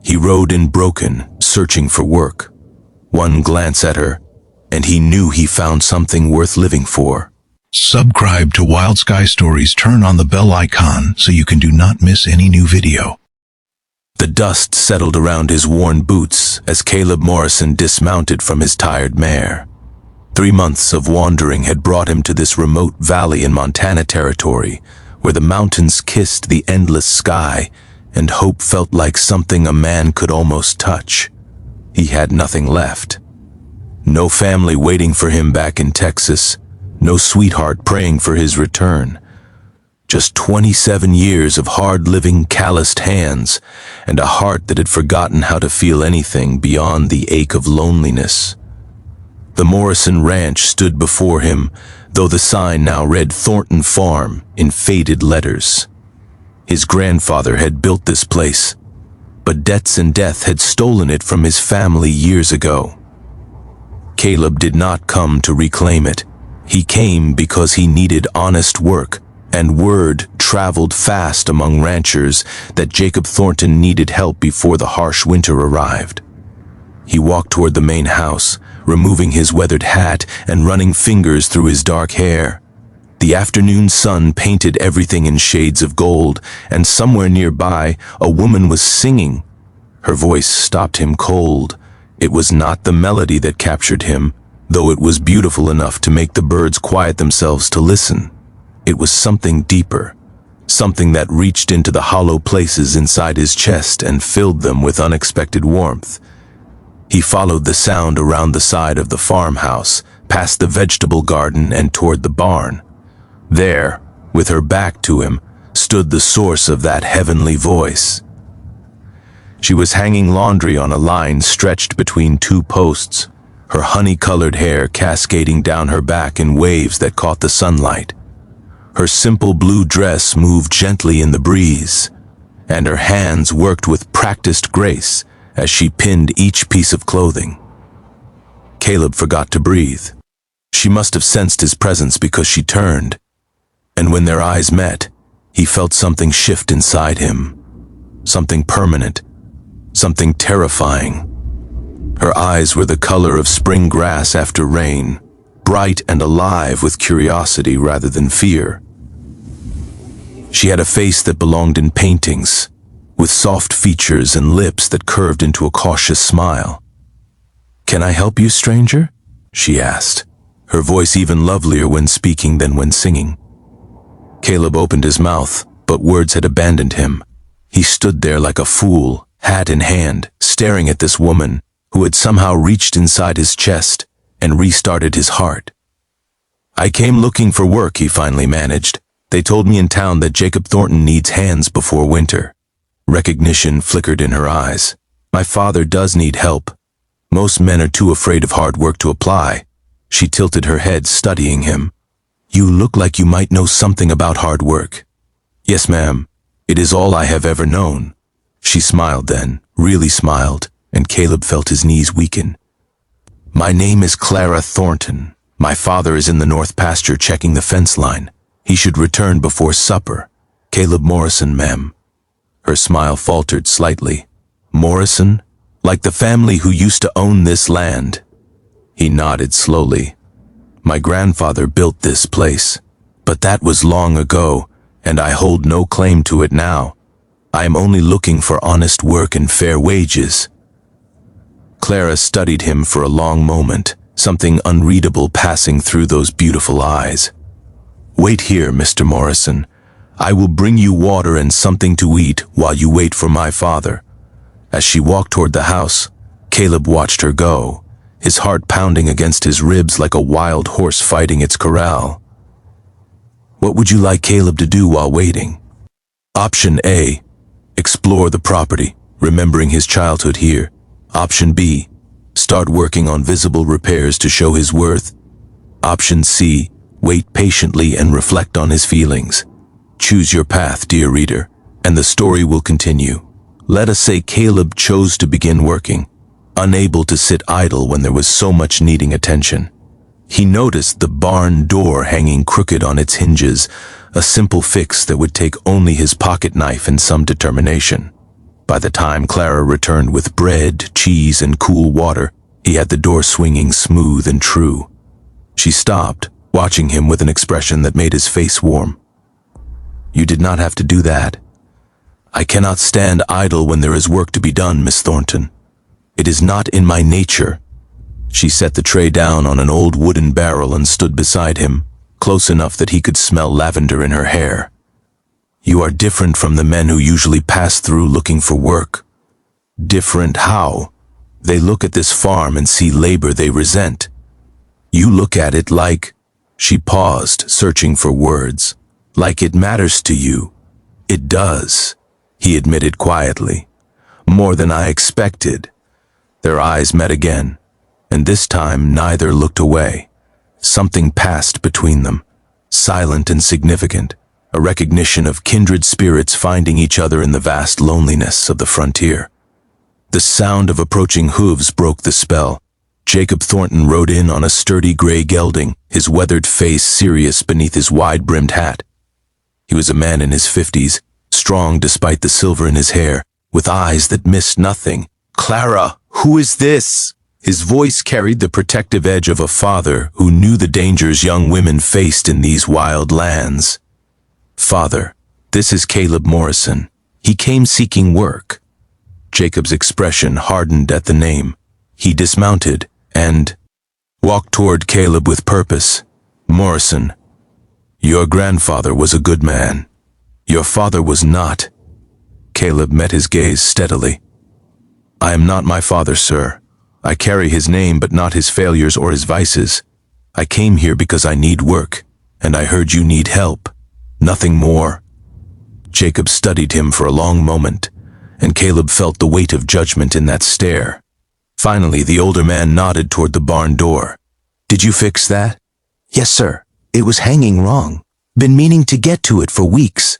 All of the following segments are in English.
He rode in broken, searching for work. One glance at her, and he knew he found something worth living for. Subscribe to Wild Sky Stories. Turn on the bell icon so you can do not miss any new video. The dust settled around his worn boots as Caleb Morrison dismounted from his tired mare. 3 months of wandering had brought him to this remote valley in Montana territory, where the mountains kissed the endless sky and hope felt like something a man could almost touch. He had nothing left. No family waiting for him back in Texas, no sweetheart praying for his return. Just 27 years of hard-living, calloused hands, and a heart that had forgotten how to feel anything beyond the ache of loneliness. The Morrison Ranch stood before him, though the sign now read Thornton Farm in faded letters. His grandfather had built this place, but debts and death had stolen it from his family years ago. Caleb did not come to reclaim it. He came because he needed honest work, and word traveled fast among ranchers that Jacob Thornton needed help before the harsh winter arrived. He walked toward the main house, removing his weathered hat and running fingers through his dark hair. The afternoon sun painted everything in shades of gold, and somewhere nearby, a woman was singing. Her voice stopped him cold. It was not the melody that captured him, though it was beautiful enough to make the birds quiet themselves to listen. It was something deeper, something that reached into the hollow places inside his chest and filled them with unexpected warmth. He followed the sound around the side of the farmhouse, past the vegetable garden and toward the barn. There, with her back to him, stood the source of that heavenly voice. She was hanging laundry on a line stretched between 2 posts, her honey-colored hair cascading down her back in waves that caught the sunlight. Her simple blue dress moved gently in the breeze, and her hands worked with practiced grace as she pinned each piece of clothing. Caleb forgot to breathe. She must have sensed his presence because she turned, and when their eyes met, he felt something shift inside him. Something permanent, something terrifying. Her eyes were the color of spring grass after rain, bright and alive with curiosity rather than fear. She had a face that belonged in paintings, with soft features and lips that curved into a cautious smile. "Can I help you, stranger?" she asked, her voice even lovelier when speaking than when singing. Caleb opened his mouth, but words had abandoned him. He stood there like a fool, hat in hand, staring at this woman who had somehow reached inside his chest and restarted his heart. "I came looking for work," he finally managed. "They told me in town that Jacob Thornton needs hands before winter." Recognition flickered in her eyes. "My father does need help. Most men are too afraid of hard work to apply." She tilted her head, studying him. "You look like you might know something about hard work." "Yes, ma'am. It is all I have ever known." She smiled then, really smiled, and Caleb felt his knees weaken. "My name is Clara Thornton. My father is in the north pasture checking the fence line. He should return before supper. Caleb Morrison, ma'am." Her smile faltered slightly. "Morrison? Like the family who used to own this land?" He nodded slowly. "My grandfather built this place, but that was long ago, and I hold no claim to it now. I am only looking for honest work and fair wages." Clara studied him for a long moment, something unreadable passing through those beautiful eyes. "Wait here, Mr. Morrison. I will bring you water and something to eat while you wait for my father." As she walked toward the house, Caleb watched her go, his heart pounding against his ribs like a wild horse fighting its corral. What would you like Caleb to do while waiting? Option A, explore the property, remembering his childhood here. Option B, start working on visible repairs to show his worth. Option C, wait patiently and reflect on his feelings. Choose your path, dear reader, and the story will continue. Let us say Caleb chose to begin working, unable to sit idle when there was so much needing attention. He noticed the barn door hanging crooked on its hinges, a simple fix that would take only his pocket knife and some determination. By the time Clara returned with bread, cheese, and cool water, he had the door swinging smooth and true. She stopped, watching him with an expression that made his face warm. "You did not have to do that. I cannot stand idle when there is work to be done, Miss Thornton. It is not in my nature." She set the tray down on an old wooden barrel and stood beside him, close enough that he could smell lavender in her hair. "You are different from the men who usually pass through looking for work." "Different how?" "They look at this farm and see labor they resent. You look at it like—" She paused, searching for words. "Like it matters to you." "It does," he admitted quietly. "More than I expected." Their eyes met again, and this time neither looked away. Something passed between them, silent and significant, a recognition of kindred spirits finding each other in the vast loneliness of the frontier. The sound of approaching hooves broke the spell. Jacob Thornton rode in on a sturdy gray gelding, his weathered face serious beneath his wide-brimmed hat. He was a man in his 50s, strong despite the silver in his hair, with eyes that missed nothing. "Clara, who is this?" His voice carried the protective edge of a father who knew the dangers young women faced in these wild lands. "Father, this is Caleb Morrison. He came seeking work." Jacob's expression hardened at the name. He dismounted and walked toward Caleb with purpose. "Morrison, your grandfather was a good man. Your father was not." Caleb met his gaze steadily. "I am not my father, sir. I carry his name but not his failures or his vices. I came here because I need work, and I heard you need help. Nothing more." Jacob studied him for a long moment, and Caleb felt the weight of judgment in that stare. Finally, the older man nodded toward the barn door. "Did you fix that?" "Yes, sir. It was hanging wrong. Been meaning to get to it for weeks."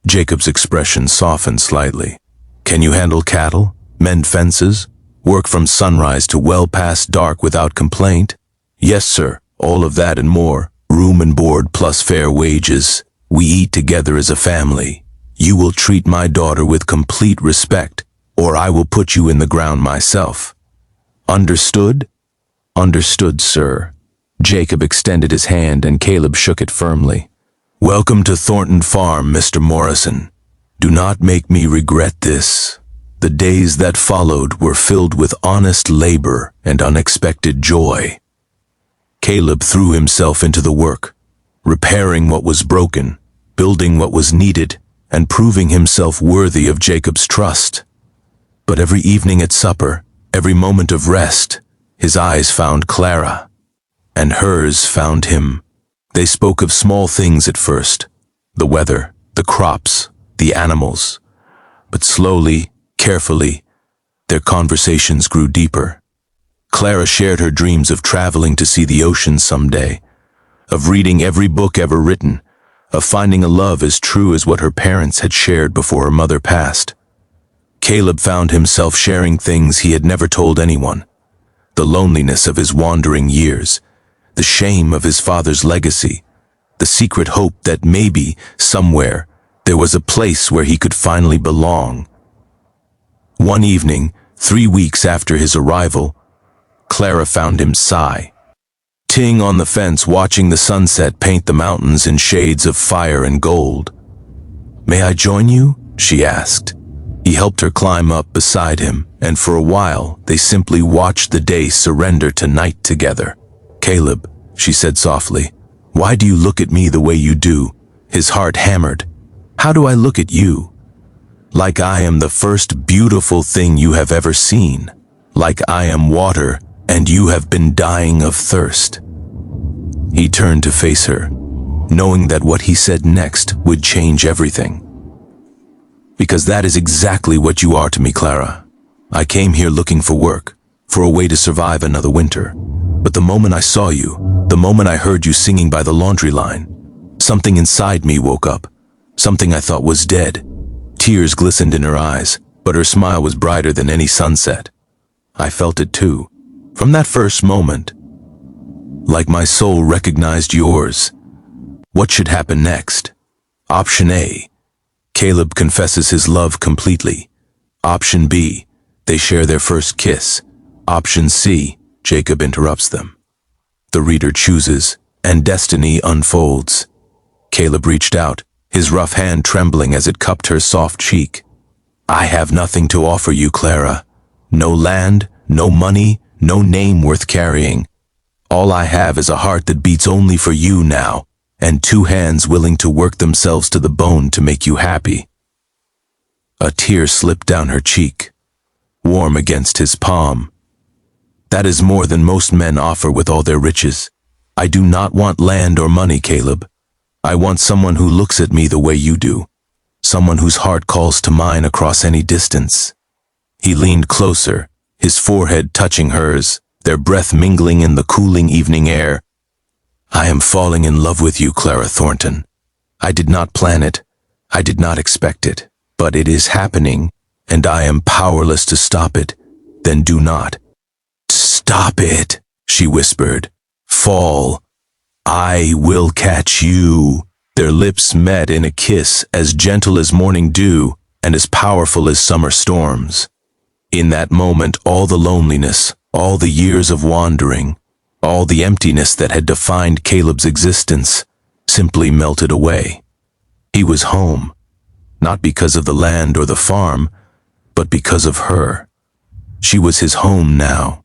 Jacob's expression softened slightly. "Can you handle cattle, mend fences, work from sunrise to well past dark without complaint?" "Yes, sir. All of that and more. Room and board plus fair wages. We eat together as a family. You will treat my daughter with complete respect, or I will put you in the ground myself." "Understood?" "Understood, sir." Jacob extended his hand and Caleb shook it firmly. "Welcome to Thornton Farm, Mr. Morrison. Do not make me regret this." The days that followed were filled with honest labor and unexpected joy. Caleb threw himself into the work, repairing what was broken, building what was needed, and proving himself worthy of Jacob's trust. But every evening at supper, every moment of rest, his eyes found Clara, and hers found him. They spoke of small things at first, the weather, the crops, the animals, but slowly, carefully, their conversations grew deeper. Clara shared her dreams of traveling to see the ocean someday, of reading every book ever written, of finding a love as true as what her parents had shared before her mother passed. Caleb found himself sharing things he had never told anyone, the loneliness of his wandering years, the shame of his father's legacy, the secret hope that maybe, somewhere, there was a place where he could finally belong. One evening, 3 weeks after his arrival, Clara found him sitting on the fence watching the sunset paint the mountains in shades of fire and gold. "May I join you?" she asked. He helped her climb up beside him, and for a while they simply watched the day surrender to night together. "Caleb," she said softly, "why do you look at me the way you do?" His heart hammered. "How do I look at you?" "Like I am the first beautiful thing you have ever seen. Like I am water and you have been dying of thirst." He turned to face her, knowing that what he said next would change everything. "Because that is exactly what you are to me, Clara. I came here looking for work, for a way to survive another winter. But the moment I saw you, the moment I heard you singing by the laundry line, something inside me woke up, something I thought was dead." Tears glistened in her eyes, but her smile was brighter than any sunset. "I felt it too, from that first moment. Like my soul recognized yours. What should happen next? Option A, Caleb confesses his love completely. Option B, they share their first kiss. Option C, Jacob interrupts them. The reader chooses, and destiny unfolds. Caleb reached out, his rough hand trembling as it cupped her soft cheek. I have nothing to offer you, Clara. No land, no money, no name worth carrying. All I have is a heart that beats only for you now, and two hands willing to work themselves to the bone to make you happy. A tear slipped down her cheek, warm against his palm. That is more than most men offer with all their riches. I do not want land or money, Caleb. I want someone who looks at me the way you do, someone whose heart calls to mine across any distance. He leaned closer, his forehead touching hers, their breath mingling in the cooling evening air. I am falling in love with you, Clara Thornton. I did not plan it. I did not expect it. But it is happening, and I am powerless to stop it. Then do not. Stop it, she whispered. Fall. I will catch you. Their lips met in a kiss as gentle as morning dew and as powerful as summer storms. In that moment, all the loneliness, all the years of wandering, all the emptiness that had defined Caleb's existence simply melted away. He was home, not because of the land or the farm, but because of her. She was his home now.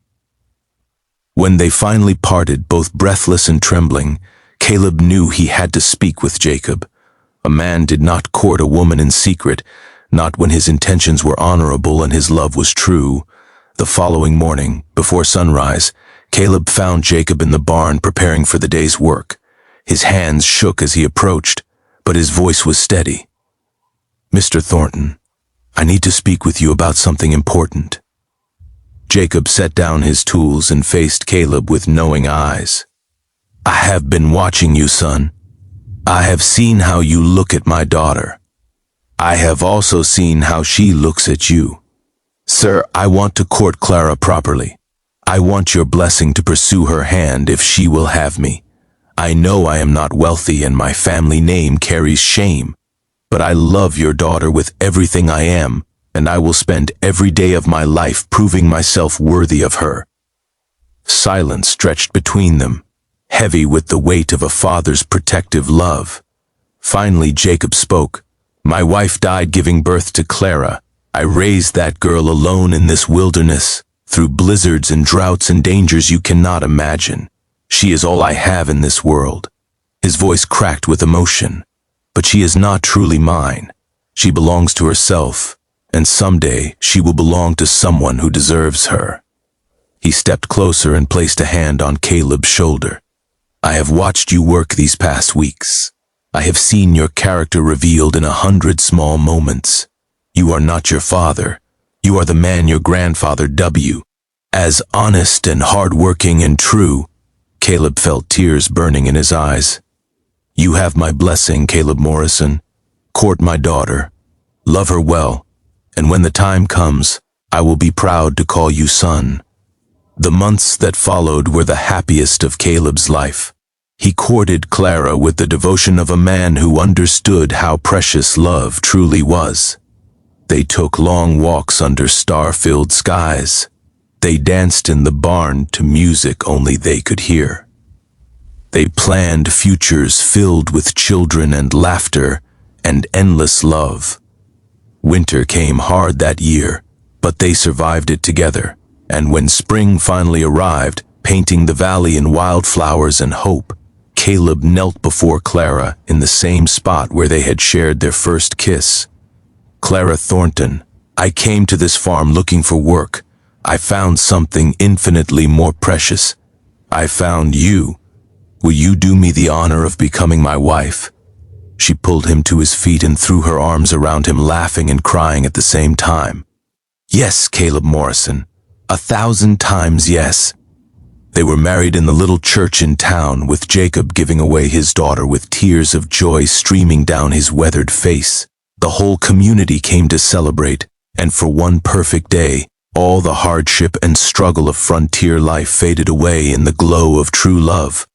When they finally parted, both breathless and trembling, Caleb knew he had to speak with Jacob. A man did not court a woman in secret, not when his intentions were honorable and his love was true. The following morning, before sunrise, Caleb found Jacob in the barn preparing for the day's work. His hands shook as he approached, but his voice was steady. Mr. Thornton, I need to speak with you about something important. Jacob set down his tools and faced Caleb with knowing eyes. I have been watching you, son. I have seen how you look at my daughter. I have also seen how she looks at you. Sir, I want to court Clara properly. I want your blessing to pursue her hand if she will have me. I know I am not wealthy and my family name carries shame, but I love your daughter with everything I am, and I will spend every day of my life proving myself worthy of her. Silence stretched between them, heavy with the weight of a father's protective love. Finally, Jacob spoke. My wife died giving birth to Clara. I raised that girl alone in this wilderness, through blizzards and droughts and dangers you cannot imagine. She is all I have in this world. His voice cracked with emotion. But she is not truly mine. She belongs to herself, and someday she will belong to someone who deserves her. He stepped closer and placed a hand on Caleb's shoulder. I have watched you work these past weeks. I have seen your character revealed in 100 small moments. You are not your father. You are the man your grandfather W. As honest and hardworking and true. Caleb felt tears burning in his eyes. You have my blessing, Caleb Morrison. Court my daughter. Love her well. And when the time comes, I will be proud to call you son. The months that followed were the happiest of Caleb's life. He courted Clara with the devotion of a man who understood how precious love truly was. They took long walks under star-filled skies. They danced in the barn to music only they could hear. They planned futures filled with children and laughter and endless love. Winter came hard that year, but they survived it together, and when spring finally arrived, painting the valley in wildflowers and hope, Caleb knelt before Clara in the same spot where they had shared their first kiss. Clara Thornton, I came to this farm looking for work. I found something infinitely more precious. I found you. Will you do me the honor of becoming my wife? She pulled him to his feet and threw her arms around him, laughing and crying at the same time. Yes, Caleb Morrison, 1,000 times yes. They were married in the little church in town, with Jacob giving away his daughter with tears of joy streaming down his weathered face. The whole community came to celebrate, and for one perfect day, all the hardship and struggle of frontier life faded away in the glow of true love.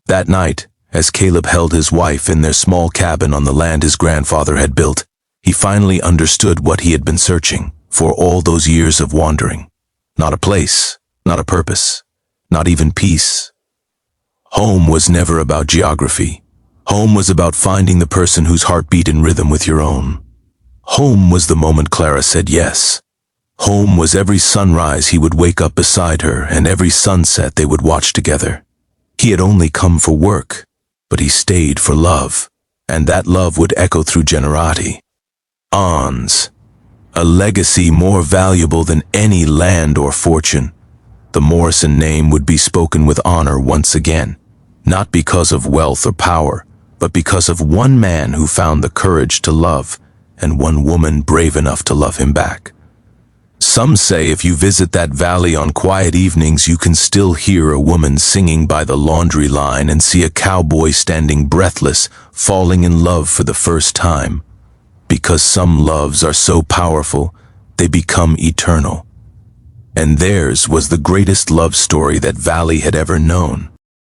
That night, as Caleb held his wife in their small cabin on the land his grandfather had built, he finally understood what he had been searching for all those years of wandering. Not a place, not a purpose, not even peace. Home was never about geography. Home was about finding the person whose heart beat in rhythm with your own. Home was the moment Clara said yes. Home was every sunrise he would wake up beside her and every sunset they would watch together. He had only come for work, but he stayed for love, and that love would echo through generati. Ons, a legacy more valuable than any land or fortune. The Morrison name would be spoken with honor once again, not because of wealth or power, but because of one man who found the courage to love and one woman brave enough to love him back. Some say if you visit that valley on quiet evenings, you can still hear a woman singing by the laundry line and see a cowboy standing breathless, falling in love for the first time. Because some loves are so powerful, they become eternal. And theirs was the greatest love story that valley had ever known.